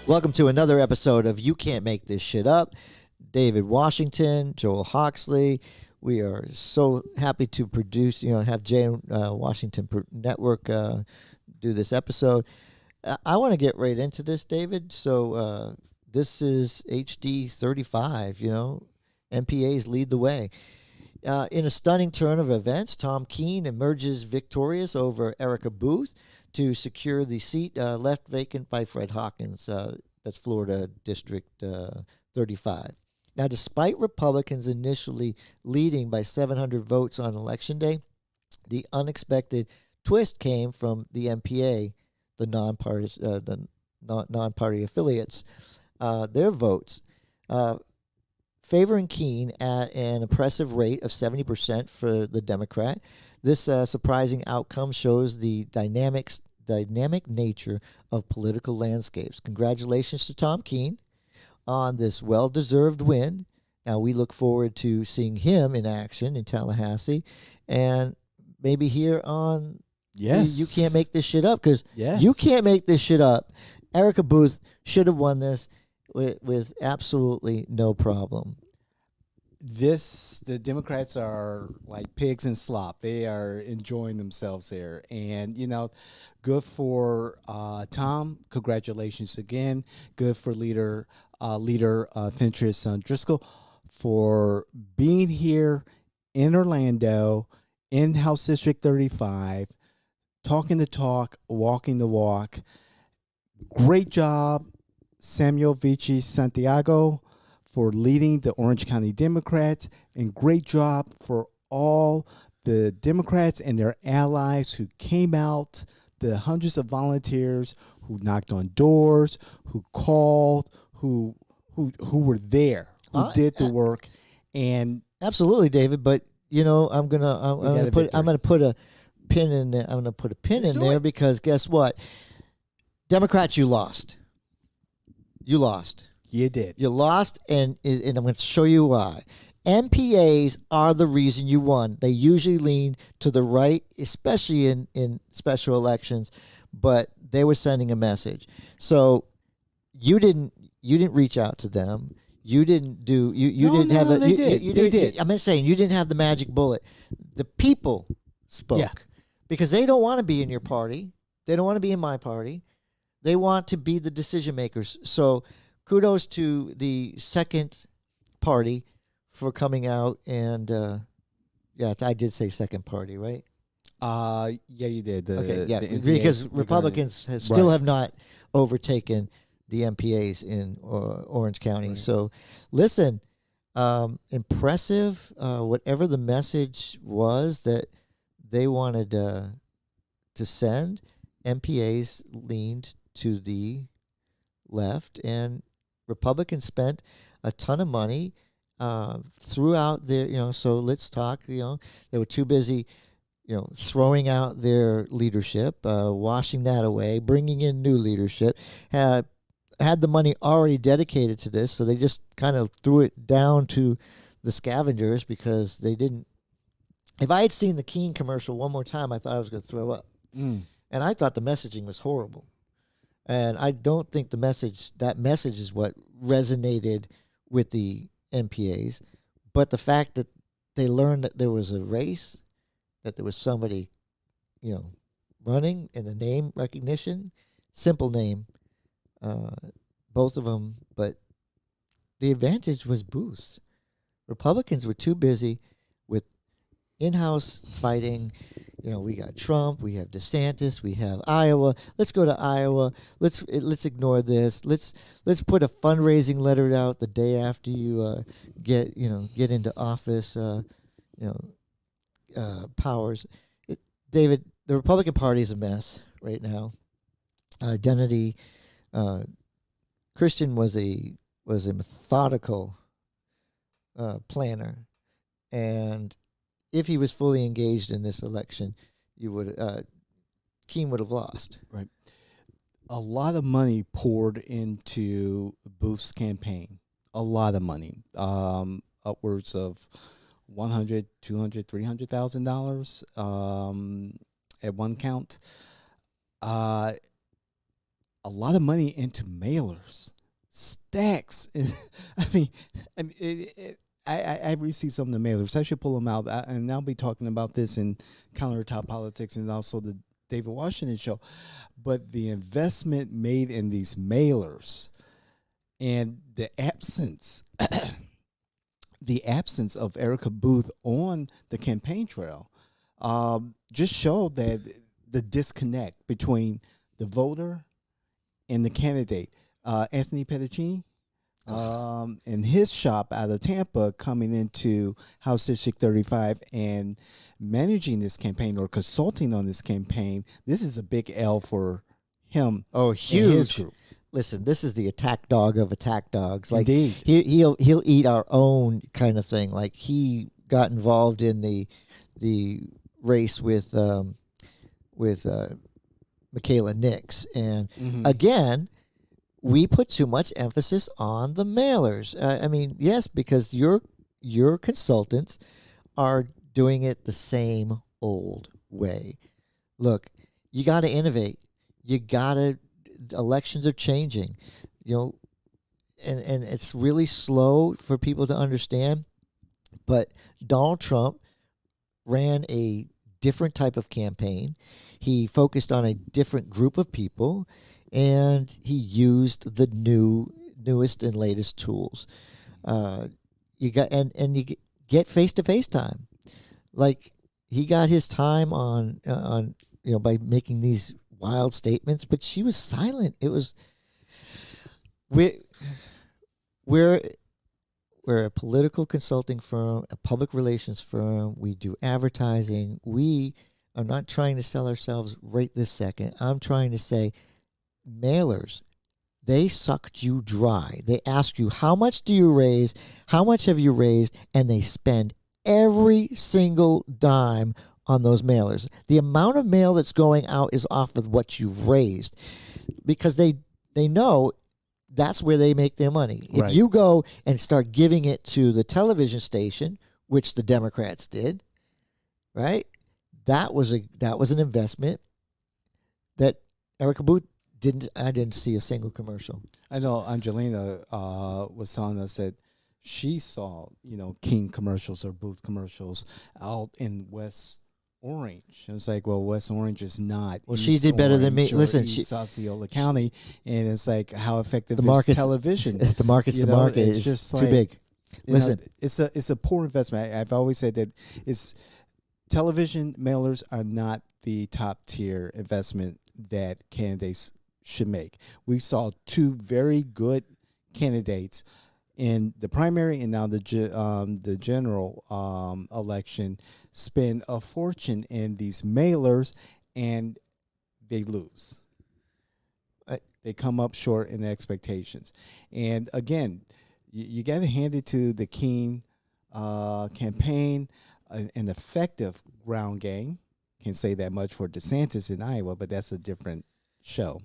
Welcome to another episode of You Can't Make This Shit Up. David Washington, Joel Hawksley. We are so happy to produce, have Jay Washington Network do this episode. I want to get right into this, David. So this is HD 35, NPAs Lead the Way. In a stunning turn of events, Tom Keene emerges victorious over Erica Booth to secure the seat left vacant by Fred Hawkins. That's Florida District 35. Now, despite Republicans initially leading by 700 votes on Election Day, the unexpected twist came from the NPA, the non-party affiliates, their votes, favoring Keene at an impressive rate of 70% for the Democrat. This surprising outcome shows the dynamic nature of political landscapes. Congratulations to Tom Keene on this well-deserved win. Now we look forward to seeing him in action in Tallahassee, and maybe here on You Can't Make This Shit Up, because you can't make this shit up. Erica Booth should have won this with absolutely no problem. The Democrats are like pigs in slop. They are enjoying themselves here. And, good for Tom. Congratulations again. Good for leader Fentress Driscoll for being here in Orlando, in House District 35, talking the talk, walking the walk. Great job, Samuel Vici Santiago, for leading the Orange County Democrats, and great job for all the Democrats and their allies who came out, the hundreds of volunteers who knocked on doors, who called, who were there, who did the work. And absolutely, David. But I'm gonna put a pin in there. I'm gonna put a pin in there because guess what? Democrats, you lost. You lost. You did. You lost, and I'm going to show you why. NPAs are the reason you won. They usually lean to the right, especially in special elections, but they were sending a message. So you didn't reach out to them. You didn't do They did. I'm just saying you didn't have the magic bullet. The people spoke because they don't want to be in your party. They don't want to be in my party. They want to be the decision makers. So kudos to the second party for coming out and, I did say second party, right? Yeah, you did. Because Republicans still have not overtaken the NPAs in Orange County. Right. So, listen, impressive. Whatever the message was that they wanted to send, NPAs leaned to the left, and Republicans spent a ton of money throughout their, so let's talk, they were too busy, throwing out their leadership, washing that away, bringing in new leadership, had the money already dedicated to this, so they just kind of threw it down to the scavengers because they didn't. If I had seen the Keene commercial one more time, I thought I was going to throw up. And I thought the messaging was horrible. And I don't think that message is what resonated with the NPAs. But the fact that they learned that there was a race, that there was somebody, running, and the name recognition, simple name, both of them. But the advantage was Booth. Republicans were too busy with in-house fighting. We got Trump, we have DeSantis, we have Iowa. Let's go to Iowa. Let's ignore this. Let's put a fundraising letter out the day after you get into office. Powers. David, the Republican Party is a mess right now. Identity. Christian was a methodical planner, and if he was fully engaged in this election, Keene would have lost. Right. A lot of money poured into Booth's campaign. A lot of money. Upwards of $100,000, $200,000, $300,000 at one count. a lot of money into mailers, stacks. I received some of the mailers. I should pull them out, and I'll be talking about this in Countertop Politics and also the David Washington show. But the investment made in these mailers and the absence, the absence of Erica Booth on the campaign trail, just showed that the disconnect between the voter and the candidate. Anthony Petticini, and his shop out of Tampa coming into House District 35 and managing this campaign or consulting on this campaign, this is a big L for him. Oh, huge. And his group. Listen, this is the attack dog of attack dogs. Like, Indeed. He'll eat our own kind of thing. Like, he got involved in the race with Michaela Nix, and again, we put too much emphasis on the mailers. I mean, yes, because your consultants are doing it the same old way. Look, you got to innovate. Elections are changing, and it's really slow for people to understand. But Donald Trump ran a different type of campaign. He focused on a different group of people, and he used the newest and latest tools. You get face-to-face time. Like, he got his time on by making these wild statements, but she was silent. It was we're a political consulting firm, a public relations firm. We do advertising. We are not trying to sell ourselves right this second. I'm trying to say, mailers, they sucked you dry. They ask you, how much do you raise? How much have you raised? And they spend every single dime on those mailers. The amount of mail that's going out is off of what you've raised, because they know that's where they make their money. Right. If you go and start giving it to the television station, which the Democrats did, right? That was an investment that Erica Booth I didn't see a single commercial. I know Angelina was telling us that she saw, King commercials or Booth commercials out in West Orange. It was like, well, West Orange is not. Well, East she did better than me. Orange or Listen, East Osceola County, and it's like, how effective The market's- is television? The market's the market. It's It's just too like, big. Listen, it's a poor investment. I've always said that television mailers are not the top tier investment that candidates should make. We saw two very good candidates in the primary and now the general election spend a fortune in these mailers, and they lose. They come up short in expectations. And again, you got to hand it to the Keene campaign, an effective ground game. Can't say that much for DeSantis in Iowa, but that's a different show.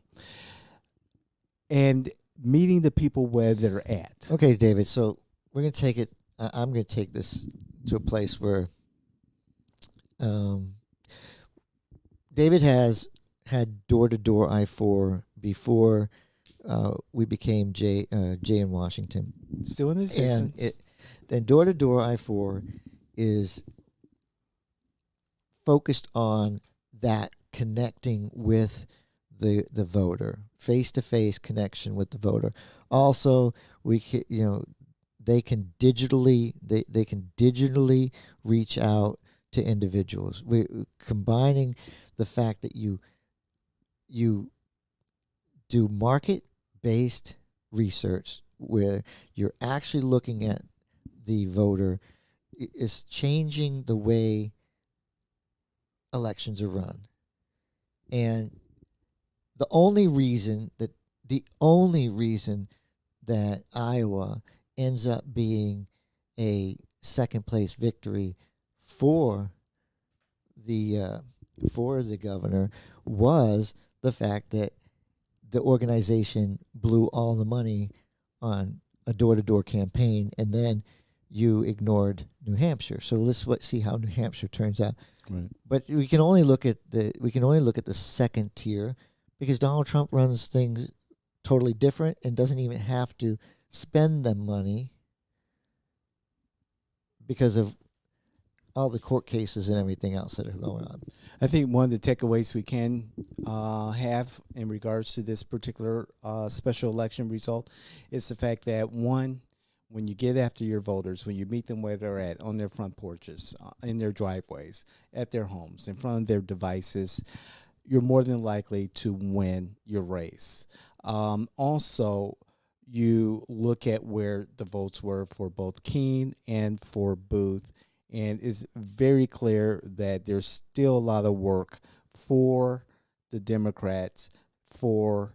And meeting the people where they're at. okay, David. So we're gonna take it. I'm gonna take this to a place where David has had door-to-door I-4 before we became Jay in Washington. Still in existence. And then door-to-door I-4 is focused on that connecting with the voter, face-to-face connection with the voter. Also, they can digitally reach out to individuals. We're combining the fact that you do market-based research where you're actually looking at the voter. Is changing the way elections are run. And the only reason that Iowa ends up being a second place victory for the governor was the fact that the organization blew all the money on a door-to-door campaign, and then you ignored New Hampshire. So let's see how New Hampshire turns out. Right. But we can only look at the second tier because Donald Trump runs things totally different and doesn't even have to spend the money because of all the court cases and everything else that are going on. I think one of the takeaways we can have in regards to this particular special election result is the fact that, one, when you get after your voters, when you meet them where they're at, on their front porches, in their driveways, at their homes, in front of their devices, you're more than likely to win your race. Also, you look at where the votes were for both Keene and for Booth, and it's very clear that there's still a lot of work for the Democrats for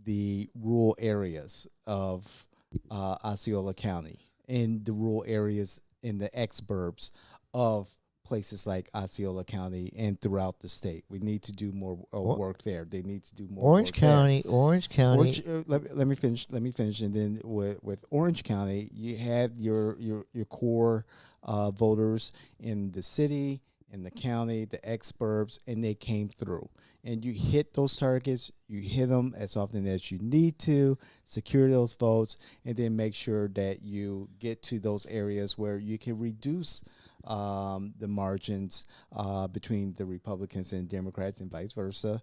the rural areas of Osceola County, in the rural areas in the exurbs of places like Osceola County and throughout the state. We need to do more work there. They need to do more Orange work County, there. Orange County. Let me finish. And then with Orange County, you had your core voters in the city, in the county, the exurbs, and they came through. And you hit those targets. You hit them as often as you need to, secure those votes, and then make sure that you get to those areas where you can reduce the margins between the Republicans and Democrats, and vice versa,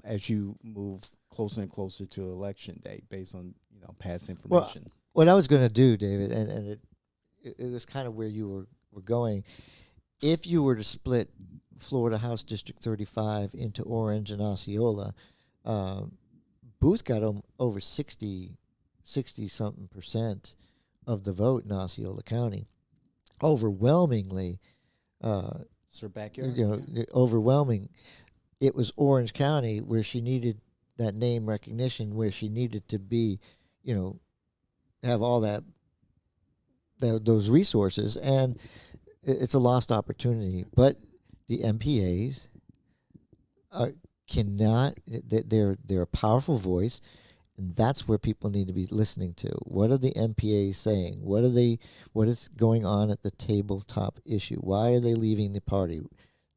as you move closer and closer to election day, based on past information. Well, what I was going to do, David, and it was kind of where you were going. If you were to split Florida House District 35 into Orange and Osceola, Booth got over 60-something percent of the vote in Osceola County. Overwhelmingly, Sir Backyard, overwhelming. It was Orange County where she needed that name recognition, where she needed to be, have all those resources, and it's a lost opportunity. But the NPAs cannot. They're a powerful voice, and that's where people need to be listening to. What are the NPAs saying? What is going on at the tabletop issue? Why are they leaving the party?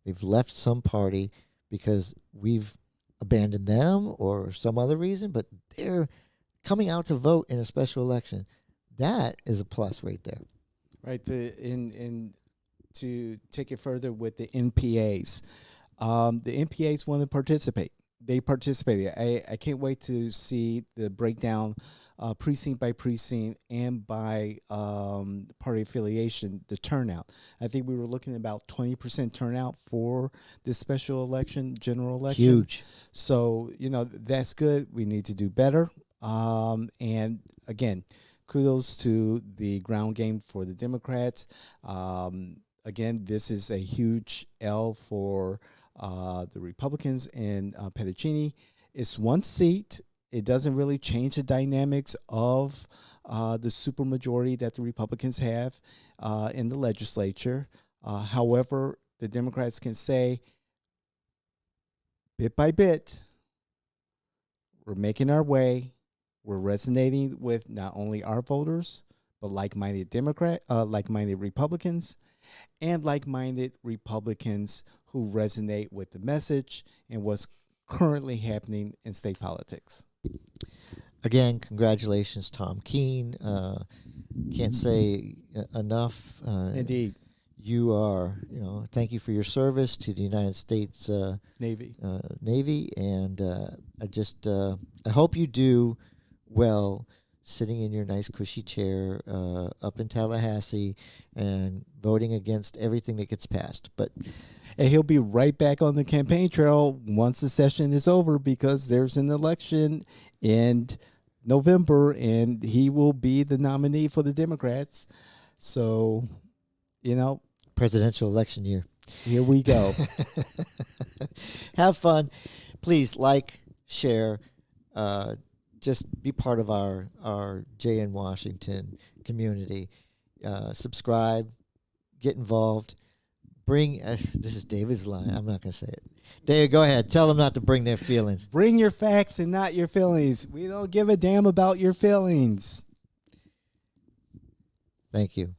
They've left some party because we've abandoned them or some other reason, but they're coming out to vote in a special election. That is a plus right there. Right. In to take it further with the NPAs, the NPAs want to participate. They participated. I can't wait to see the breakdown, precinct by precinct and by party affiliation, the turnout. I think we were looking at about 20% turnout for this special election, general election. Huge. So, that's good. We need to do better. And again, kudos to the ground game for the Democrats. Again, this is a huge L for the Republicans and Pedicini. It's one seat. It doesn't really change the dynamics of the supermajority that the Republicans have in the legislature. However, the Democrats can say, bit by bit, we're making our way. We're resonating with not only our voters, but like-minded Republicans, and like-minded Republicans who resonate with the message and what's currently happening in state politics. Again, congratulations, Tom Keene. Can't say enough. Indeed. You are, thank you for your service to the United States Navy. And I hope you do well sitting in your nice cushy chair up in Tallahassee and voting against everything that gets passed. And he'll be right back on the campaign trail once the session is over, because there's an election in November and he will be the nominee for the Democrats. So, presidential election year. Here we go. Have fun. Please share, just be part of our JN Washington community. Subscribe, get involved. This is David's line. I'm not going to say it. David, go ahead. Tell them not to bring their feelings. Bring your facts and not your feelings. We don't give a damn about your feelings. Thank you.